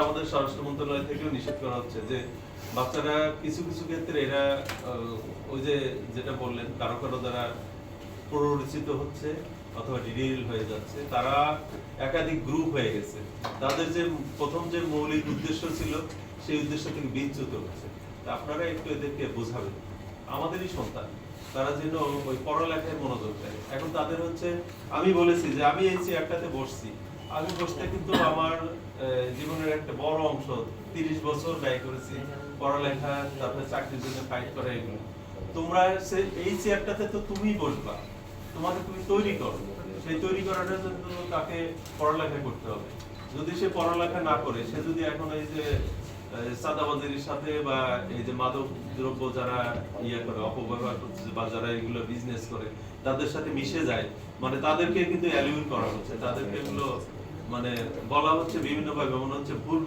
আমাদের স্বরাষ্ট্র মন্ত্রণালয় থেকেও নিষেধ করা হচ্ছে যে বাচ্চারা কিছু কিছু ক্ষেত্রে এরা ওই যে যেটা বললেন কারো কারো দ্বারা প্ররোচিত হচ্ছে অথবা ডিরেল হয়ে যাচ্ছে, তারা একাধিক গ্রুপ হয়ে গেছে, তাদের যে প্রথম যে মৌলিক উদ্দেশ্য ছিল সেই উদ্দেশ্য থেকে বিচ্যুত হচ্ছে। আপনারা একটু এদেরকে বোঝাবেন, আমাদেরই সন্তান, তারা যেন ওই পড়ালেখায় মনোযোগ দেয়। এখন তাদের হচ্ছে, আমি বলেছি যে আমি এই চেয়ারটাতে বসছি, আমি বসতে কিন্তু আমার জীবনের একটা বড় অংশ 30 বছর ব্যয় করেছি পড়ালেখা, তারপরে চাকরির জন্য ফাইট করা, এগুলো তোমরা এই চেয়ারটাতে তো তুমিই বসবা, তোমাকে তুমি তৈরি করো, সেই তৈরি করাটার জন্য তাকে পড়ালেখা করতে হবে। যদি সে পড়ালেখা না করে, সে যদি এখন এই যে চাঁদাবাজির সাথে বা এই যে মাদক দ্রব্য যারা ইয়ে করে অপব্যবহার করছে বা যারা এগুলো বিজনেস করে তাদের সাথে মিশে যায়, মানে তাদেরকে কিন্তু অ্যালিউট করা হচ্ছে, তাদেরকে এগুলো মানে বলা হচ্ছে বিভিন্ন ভাবে, মনে হচ্ছে ভুল